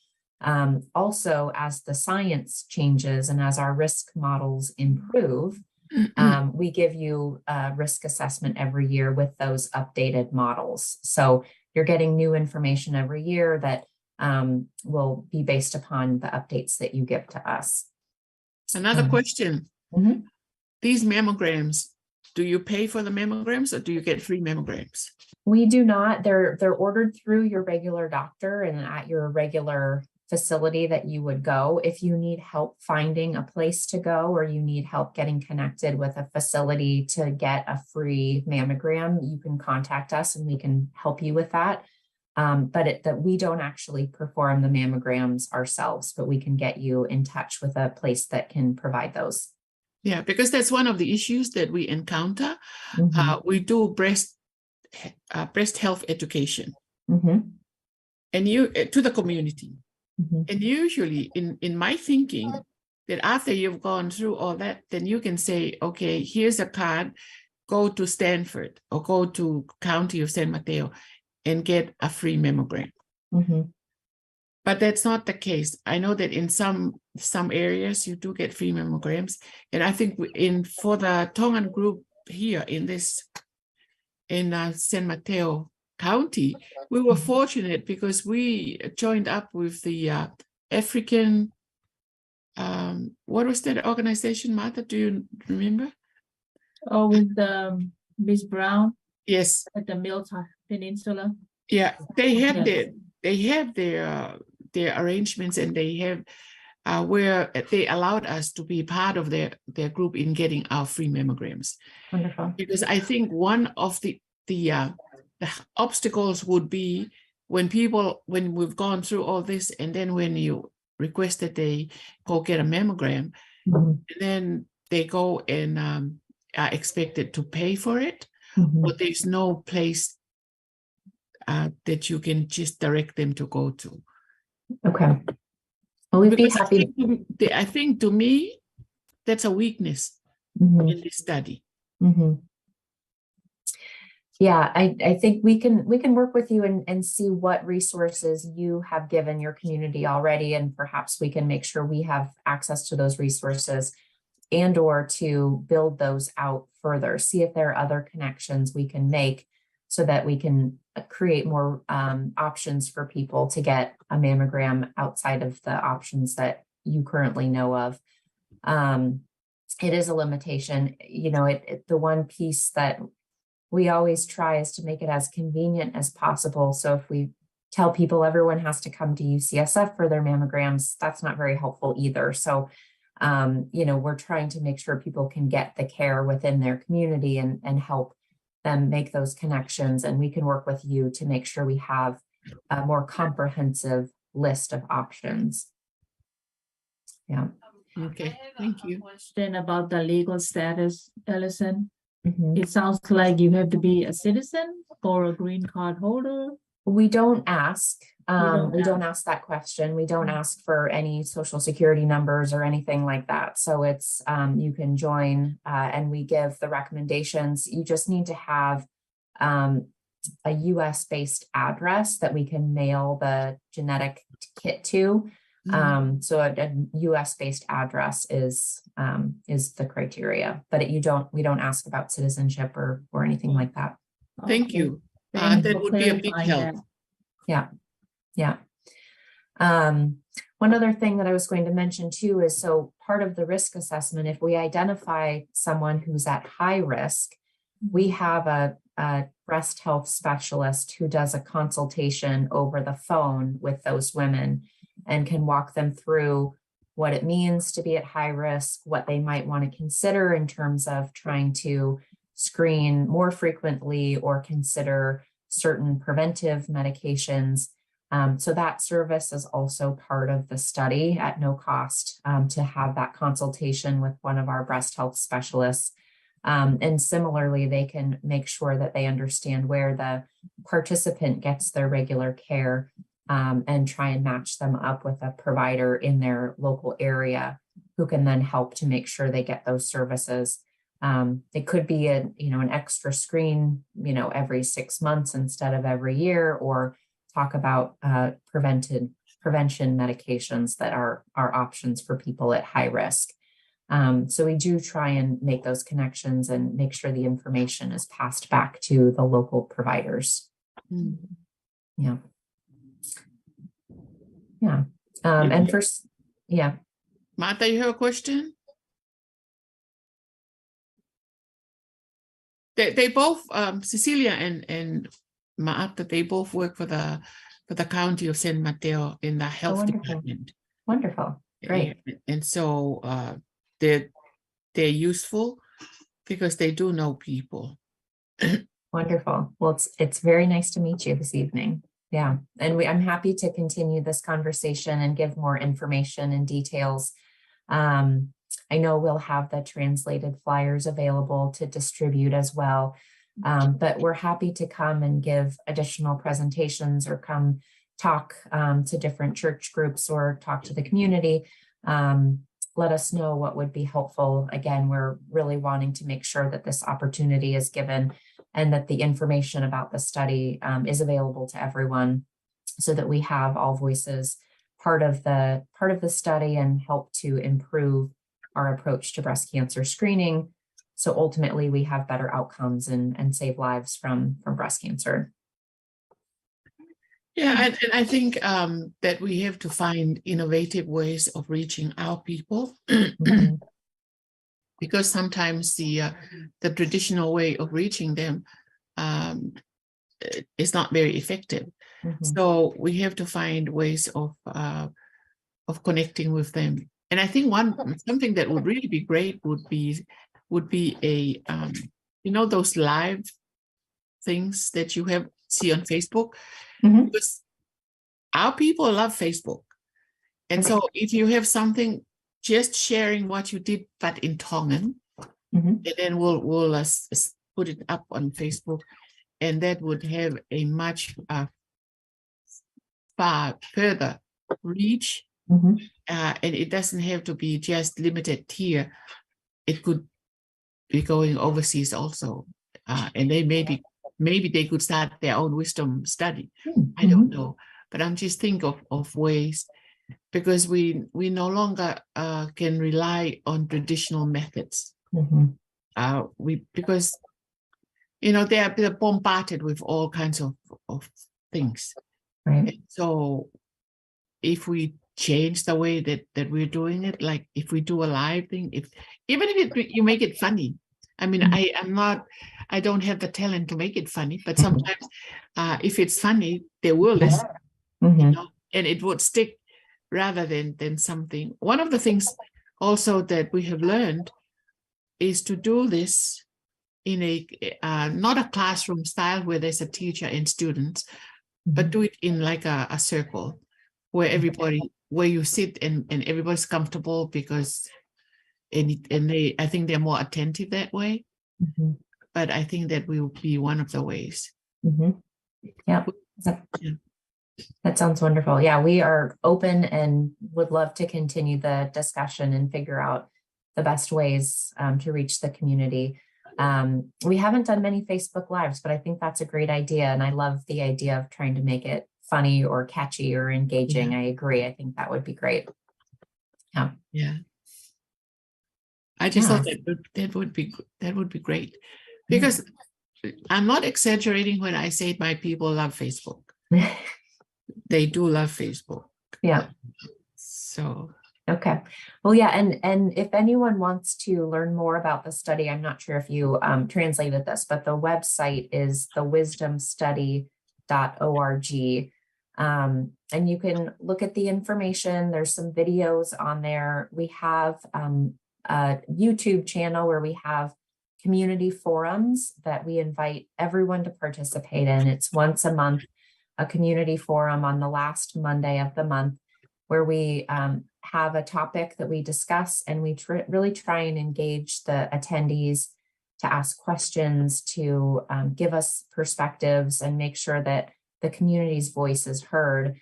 Also, as the science changes and as our risk models improve, we give you a risk assessment every year with those updated models. So you're getting new information every year that will be based upon the updates that you give to us. Another question. Mhm. These mammograms, do you pay for the mammograms or do you get free mammograms? We do not. They're ordered through your regular doctor and at your regular facility that you would go. If you need help finding a place to go, or you need help getting connected with a facility to get a free mammogram, you can contact us and we can help you with that. But we don't actually perform the mammograms ourselves, but we can get you in touch with a place that can provide those. Yeah, because that's one of the issues that we encounter. Mhm. We do breast health education, and to the community. And usually in my thinking, that after you've gone through all that, then you can say, okay, here's a card, go to Stanford or go to County of San Mateo and get a free mammogram. But that's not the case. I know that in some areas you do get free mammograms. And I think for the Tongan group here in San Mateo County, we were fortunate because we joined up with the African, what was that organization, Martha? Do you remember? Oh, with Miss Brown Yes. at the Milton Peninsula. Yeah, they have Yes. their arrangements, and they have where they allowed us to be part of their group in getting our free mammograms. Wonderful. Because I think one of the obstacles would be when we've gone through all this, and then when you request that they go get a mammogram, Mhm. and then they go and are expected to pay for it, Mhm. but there's no place that you can just direct them to go to. Okay. Well, we'd be Because happy. I think to me, that's a weakness Mhm. in this study. Mhm. Yeah, I think we can work with you and see what resources you have given your community already, and perhaps we can make sure we have access to those resources and or to build those out further, see if there are other connections we can make so that we can create more options for people to get a mammogram outside of the options that you currently know of. It is a limitation, you know, the one piece that we always try is to make it as convenient as possible. So if we tell people everyone has to come to UCSF for their mammograms, that's not very helpful either. So, you know, we're trying to make sure people can get the care within their community and help them make those connections. And we can work with you to make sure we have a more comprehensive list of options. Yeah. Okay, thank you. Question about the legal status, Ellison. Mhm. It sounds like you have to be a citizen or a green card holder. We don't ask. don't We don't ask that question. We don't ask for any social security numbers or anything like that. So it's you can join and we give the recommendations. You just need to have a US based address that we can mail the genetic kit to. So a US based address is the criteria, but we don't ask about citizenship or anything like that. Thank Okay. you. Thank you That for would be a big clarifying help. that. Yeah. One other thing that I was going to mention too is, so part of the risk assessment, if we identify someone who's at high risk, we have a breast health specialist who does a consultation over the phone with those women and can walk them through what it means to be at high risk, what they might want to consider in terms of trying to screen more frequently or consider certain preventive medications. So that service is also part of the study at no cost to have that consultation with one of our breast health specialists. And similarly, they can make sure that they understand where the participant gets their regular care and try and match them up with a provider in their local area who can then help to make sure they get those services. It could be an extra screen, every 6 months instead of every year, or talk about prevention medications that are options for people at high risk. So we do try and make those connections and make sure the information is passed back to the local providers. Yeah. And first, yeah. Martha, you have a question? They both, Cecilia and Martha, they both work for the county of San Mateo in the health department. Wonderful. Great. And so they're useful because they do know people. Wonderful. Well, it's very nice to meet you this evening. Yeah. And I'm happy to continue this conversation and give more information and details. I know we'll have the translated flyers available to distribute as well. But we're happy to come and give additional presentations or come talk to different church groups or talk to the community. Let us know what would be helpful. Again, we're really wanting to make sure that this opportunity is given and that the information about the study is available to everyone so that we have all voices part of the study and help to improve our approach to breast cancer screening. So ultimately we have better outcomes and save lives from breast cancer. Yeah, and I think that we have to find innovative ways of reaching our people. because sometimes the traditional way of reaching them is not very effective. So we have to find ways of connecting with them. And I think something that would really be great would be a those live things that you see on Facebook, because our people love Facebook. And so if you have something, just sharing what you did, but in Tongan, and then we'll put it up on Facebook, and that would have a much far further reach. And it doesn't have to be just limited here. It could be going overseas also. And they maybe they could start their own wisdom study. I don't know. But I'm just thinking of ways, because we no longer can rely on traditional methods. Because they're bombarded with all kinds of things. Right. And so if we change the way that we're doing it, like if we do a live thing, even if you make it funny. I mean, I don't have the talent to make it funny, but sometimes if it's funny, they will listen, and it would stick rather than something. One of the things also that we have learned is to do this in a not a classroom style where there's a teacher and students, but do it in like a circle where you sit and everybody's comfortable, because I think they're more attentive that way. But I think that will be one of the ways. Yeah. That sounds wonderful. Yeah, we are open and would love to continue the discussion and figure out the best ways to reach the community. We haven't done many Facebook Lives, but I think that's a great idea. And I love the idea of trying to make it funny or catchy or engaging. I agree. I think that would be great. Yeah. I just thought that would be great, because I'm not exaggerating when I say my people love Facebook. They do love Facebook. Yeah. So. Okay. Well, yeah. And if anyone wants to learn more about the study, I'm not sure if you translated this, but the website is thewisdomstudy.org. And you can look at the information. There's some videos on there. We have a YouTube channel where we have community forums that we invite everyone to participate in. It's once a month, a community forum on the last Monday of the month, where we have a topic that we discuss, and we really try and engage the attendees to ask questions, to give us perspectives and make sure that the community's voice is heard.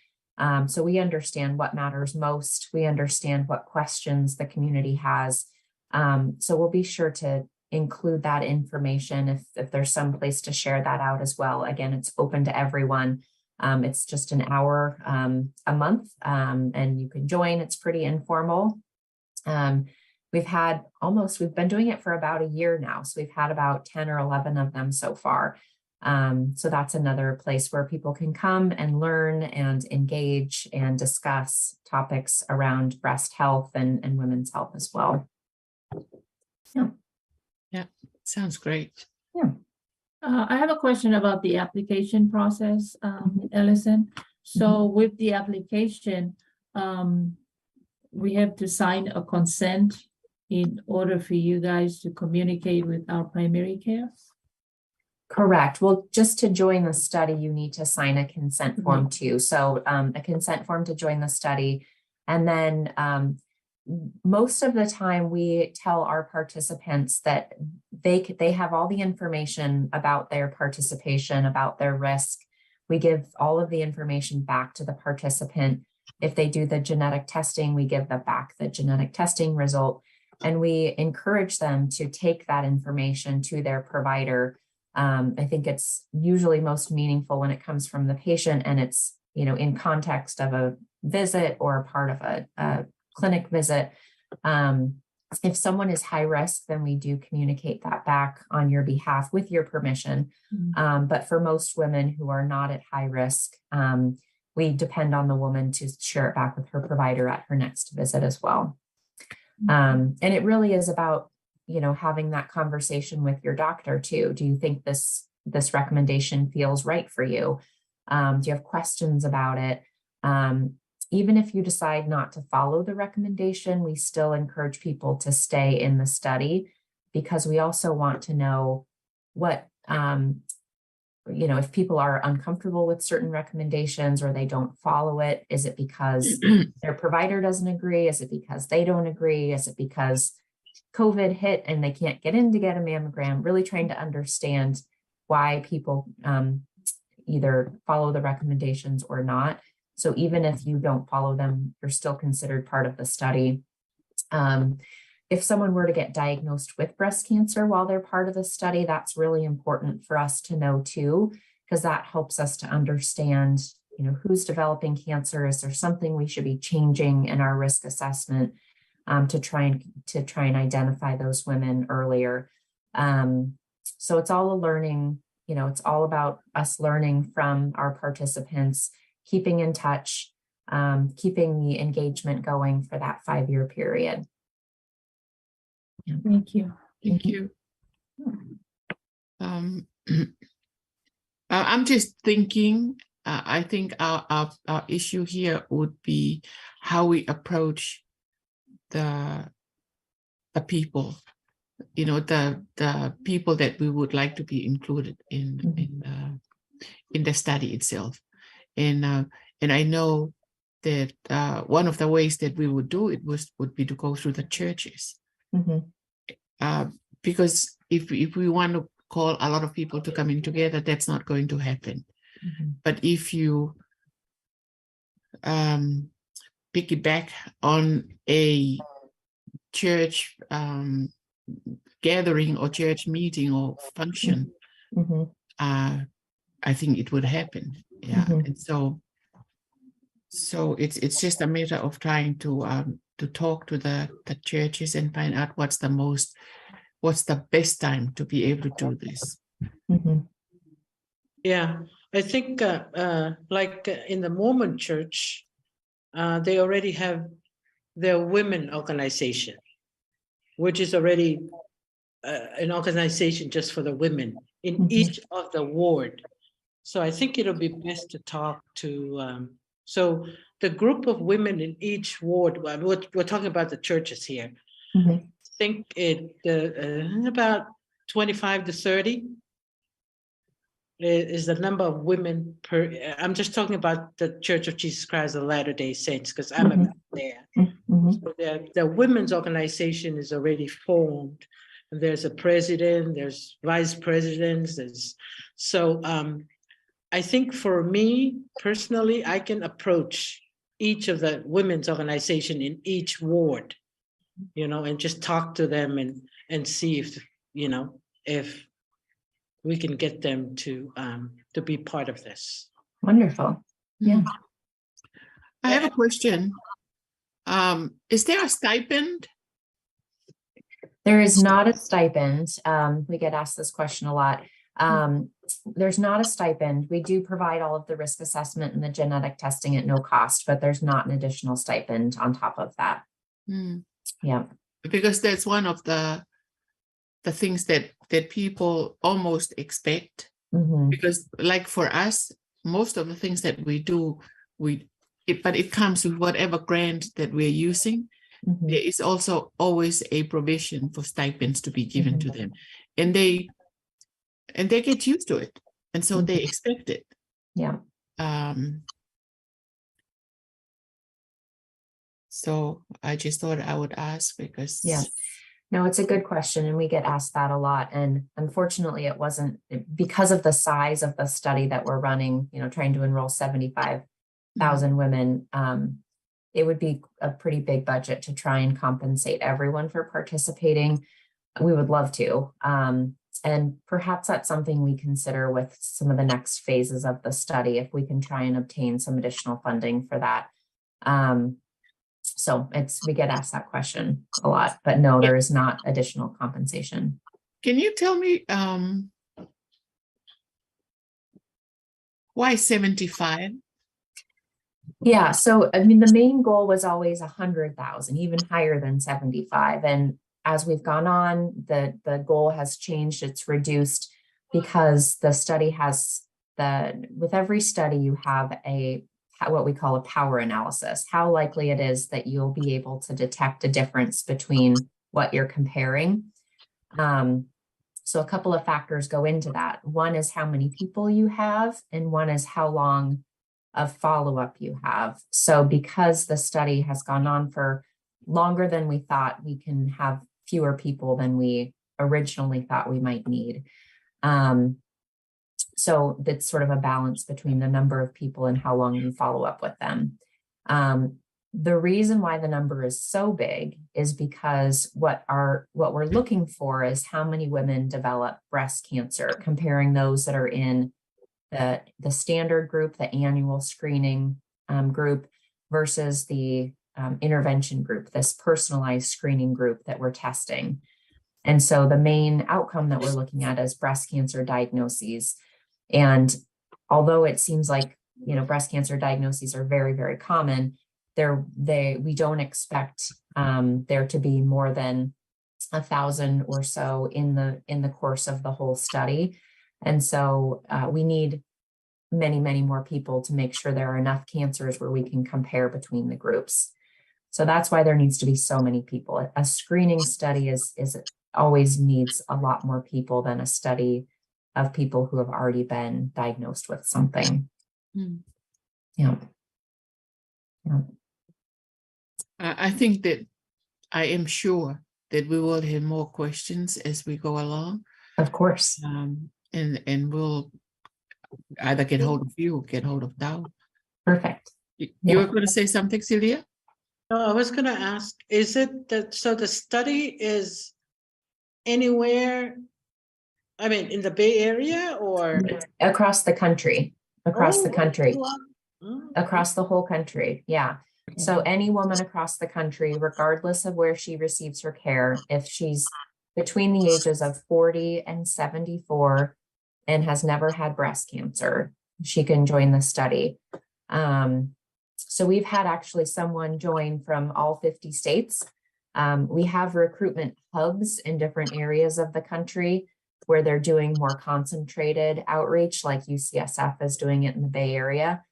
So we understand what matters most. We understand what questions the community has. So we'll be sure to include that information if there's some place to share that out as well. Again, it's open to everyone. It's just an hour a month, and you can join. It's pretty informal. We've been doing it for about a year now. So we've had about 10 or 11 of them so far. So that's another place where people can come and learn and engage and discuss topics around breast health and women's health as well. Yeah, sounds great. Yeah. I have a question about the application process, Ellison. So with the application, we have to sign a consent in order for you guys to communicate with our primary care? Correct. Well, just to join the study, you need to sign a consent form too. So a consent form to join the study. And then most of the time we tell our participants that they have all the information about their participation, about their risk. We give all of the information back to the participant. If they do the genetic testing, we give them back the genetic testing result, and we encourage them to take that information to their provider. I think it's usually most meaningful when it comes from the patient and it's, in context of a visit or part of a clinic visit. If someone is high risk, then we do communicate that back on your behalf with your permission. But for most women who are not at high risk, we depend on the woman to share it back with her provider at her next visit as well. And it really is about having that conversation with your doctor too. Do you think this recommendation feels right for you? Do you have questions about it? Even if you decide not to follow the recommendation, we still encourage people to stay in the study, because we also want to know what, if people are uncomfortable with certain recommendations or they don't follow it. Is it because their provider doesn't agree? Is it because they don't agree? Is it because COVID hit and they can't get in to get a mammogram? Really trying to understand why people either follow the recommendations or not. So even if you don't follow them, you're still considered part of the study. If someone were to get diagnosed with breast cancer while they're part of the study, that's really important for us to know too, because that helps us to understand, who's developing cancer. Is there something we should be changing in our risk assessment to try and identify those women earlier? So it's all a learning, it's all about us learning from our participants, keeping in touch, keeping the engagement going for that 5-year period. Yeah. Thank you. Thank you. I'm just thinking, I think our issue here would be how we approach the people, the people that we would like to be included in the study itself. And I know that one of the ways that we would do it would be to go through the churches. Because if we want to call a lot of people to come in together, that's not going to happen. But if you piggyback on a church gathering or church meeting or function, I think it would happen. Yeah. And so it's just a matter of trying to talk to the churches and find out what's the best time to be able to do this. Yeah, I think like in the Mormon church, they already have their women organization, which is already an organization just for the women in each of the ward. So I think it'll be best to talk to, so the group of women in each ward, we're talking about the churches here. I think about 25 to 30 is the number of women per, I'm just talking about the Church of Jesus Christ of Latter-day Saints, because I'm a there. So the women's organization is already formed. There's a president, there's vice presidents, so I think for me personally, I can approach each of the women's organization in each ward, and just talk to them and see if, if we can get them to be part of this. Wonderful. Yeah. I have a question. Is there a stipend? There is not a stipend. We get asked this question a lot. There's not a stipend. We do provide all of the risk assessment and the genetic testing at no cost, but there's not an additional stipend on top of that. Yeah. Because that's one of the things that people almost expect. Because like for us, most of the things that we do, but it comes with whatever grant that we're using. There is also always a provision for stipends to be given to them, and they get used to it, and so they expect it. Yeah. So I just thought I would ask because no, it's a good question, and we get asked that a lot. And unfortunately, it wasn't because of the size of the study that we're running. Trying to enroll 75,000 women. It would be a pretty big budget to try and compensate everyone for participating. We would love to. And perhaps that's something we consider with some of the next phases of the study, if we can try and obtain some additional funding for that. So we get asked that question a lot, but no, there is not additional compensation. Can you tell me why 75? Yeah, so I mean, the main goal was always 100,000, even higher than 75. And as we've gone on, the goal has changed, it's reduced because the study has with every study you have what we call a power analysis, how likely it is that you'll be able to detect a difference between what you're comparing. So a couple of factors go into that. One is how many people you have, and one is how long of follow-up you have. So because the study has gone on for longer than we thought, we can have fewer people than we originally thought we might need. So that's sort of a balance between the number of people and how long you follow up with them. The reason why the number is so big is because what we're looking for is how many women develop breast cancer, comparing those that are in the standard group, the annual screening group, versus the intervention group, this personalized screening group that we're testing. And so the main outcome that we're looking at is breast cancer diagnoses. And although it seems like, breast cancer diagnoses are very, very common, we don't expect there to be more than 1,000 or so in the course of the whole study. And so we need many, many more people to make sure there are enough cancers where we can compare between the groups. So that's why there needs to be so many people. A screening study always needs a lot more people than a study of people who have already been diagnosed with something. Yeah. I think that I am sure that we will have more questions as we go along. Of course. And we'll either get hold of you or get hold of Dao. Perfect. You were going to say something, Celia? No, I was going to ask, is it that, so the study is anywhere, I mean, in the Bay Area or? Across the country, across the country, Oh. across the whole country. Yeah. So any woman across the country, regardless of where she receives her care, if she's between the ages of 40 and 74 and has never had breast cancer, she can join the study. So we've had actually someone join from all 50 states. We have recruitment hubs in different areas of the country where they're doing more concentrated outreach, like UCSF is doing it in the Bay Area.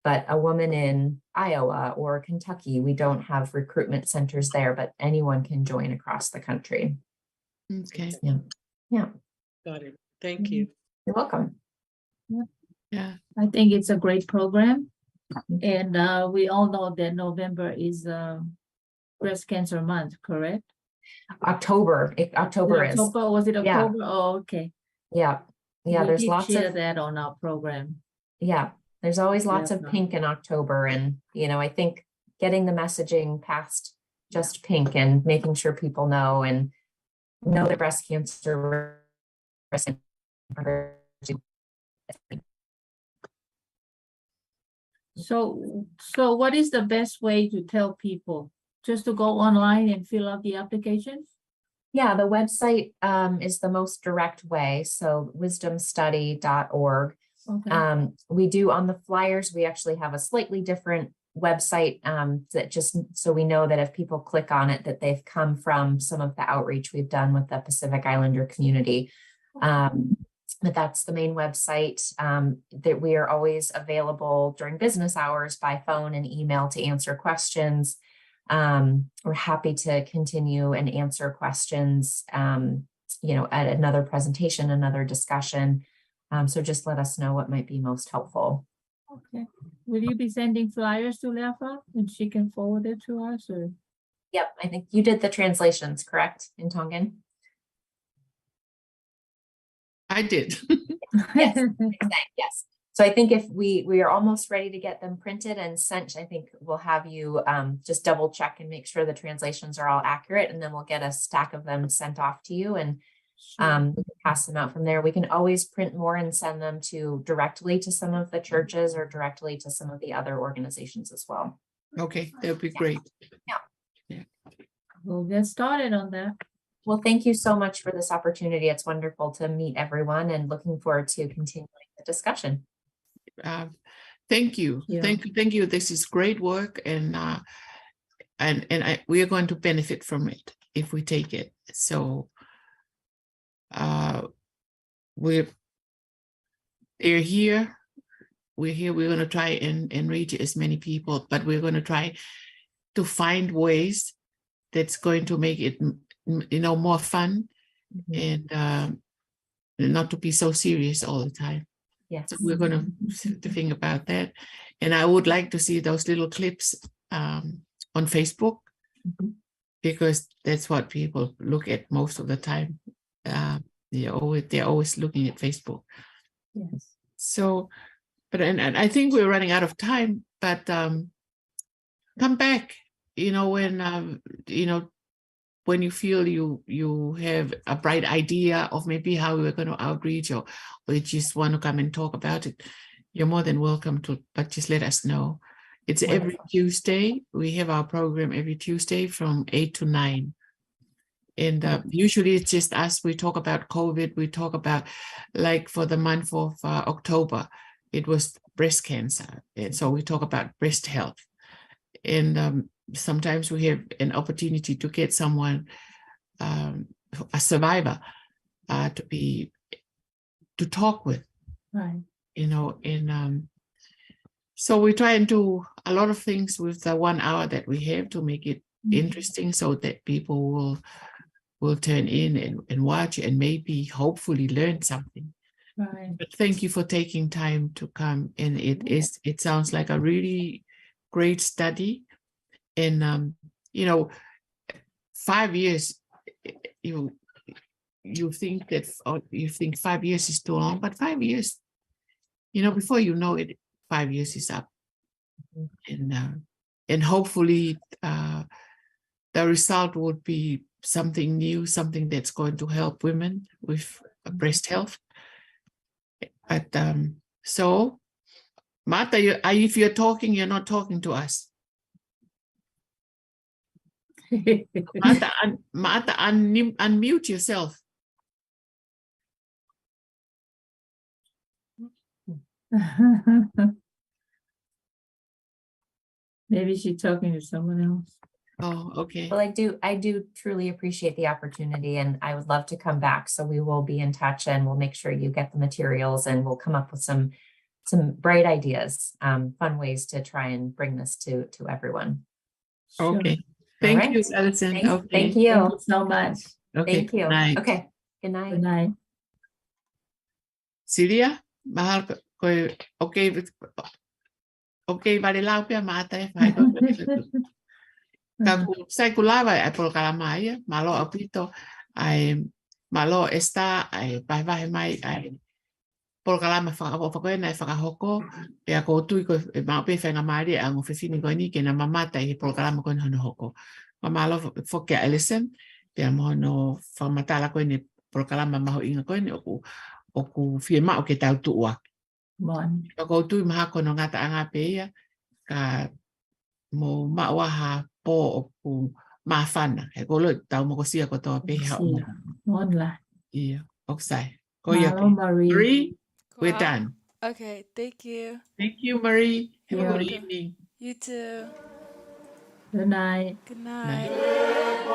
But a woman in Iowa or Kentucky, we don't have recruitment centers there, but anyone can join across the country. Okay. Yeah. Got it. Thank you. You're welcome. Yeah. I think it's a great program. And we all know that November is breast cancer month, correct? October is. October, was it Yeah. October? Oh, okay. Yeah. We There's did lots share of that on our program. Yeah. There's always lots Yeah. of pink in October. And, I think getting the messaging past just pink and making sure people know that breast cancer. So what is the best way to tell people? Just to go online and fill out the application? Yeah, the website is the most direct way. So wisdomstudy.org. Okay. We do on the flyers, we actually have a slightly different website that just so we know that if people click on it, that they've come from some of the outreach we've done with the Pacific Islander community. But that's the main website that we are always available during business hours by phone and email to answer questions. We're happy to continue and answer questions, at another presentation, another discussion. So just let us know what might be most helpful. Okay. Will you be sending flyers to Lefa and she can forward it to us? Or? Yep, I think you did the translations, correct, in Tongan? I did. Yes, yes. So I think if we are almost ready to get them printed and sent, I think we'll have you just double check and make sure the translations are all accurate, and then we'll get a stack of them sent off to you and we can pass them out from there. We can always print more and send them directly to some of the churches or directly to some of the other organizations as well. Okay, that would be great. Yeah. We'll get started on that. Well, thank you so much for this opportunity. It's wonderful to meet everyone and looking forward to continuing the discussion. Thank you. Yeah. Thank you. This is great work, and we are going to benefit from it. if we take it. So they're here. We're here. We're going to try and reach as many people, but we're going to try to find ways that's going to make it, more fun and not to be so serious all the time. Yes. So we're going to think about that. And I would like to see those little clips on Facebook, because that's what people look at most of the time. They're always looking at Facebook. Yes. So, but and I think we're running out of time, but come back, when you feel you have a bright idea of maybe how we're going to outreach, or you just want to come and talk about it, you're more than welcome to, but just let us know. It's every Tuesday. We have our program every Tuesday from 8 to 9. And usually it's just us. We talk about COVID. We talk about, like for the month of October, it was breast cancer. And so we talk about breast health. And sometimes we have an opportunity to get someone, a survivor, to talk with, Right. and so we try and do a lot of things with the 1 hour that we have to make it interesting, so that people will turn in and watch and maybe hopefully learn something. Right. But thank you for taking time to come. And it sounds like a really great study. And 5 years, you think that, or you think 5 years is too long, but 5 years, before you know it, 5 years is up. And hopefully the result would be something new, something that's going to help women with breast health. But so, Martha, if you're talking, you're not talking to us. Martha, unmute yourself. Maybe she's talking to someone else. Oh, okay. Well, I do truly appreciate the opportunity, and I would love to come back. So we will be in touch, and we'll make sure you get the materials, and we'll come up with some bright ideas, fun ways to try and bring this to everyone. Sure. Okay. Thank All you, right. Alison. Thank Okay. Thank you. you so much. Okay. Thank you. Good night. Okay. Good night. Good night. Celia, mahal ko okay bali lau pia mata e fai ko Kaku sai kulava e por kalamai malo apito ai malo esta ai vai mai ai por kalama fa na fa hoko e ko tu ko ma pe fa ngamari ang ofisini ko ni ke na mamata e por kalama ko no hoko malo fo ke Alison pe mo no fa matala ko ni por kalama ma ho inga ko ni o ku firma o ke tau tu wa Mon. ko tu ma ko no ngata anga pe ya ka mo mawaha po o ku mafana e ko lo tau mo ko sia ko to pe ha mo Mon la. ia oksai ko ya Malo Marie. Marie, we're Wow. done. Okay, thank you. Thank you, Marie. Have a You're good welcome. evening. You too. Good night. Good Night. night.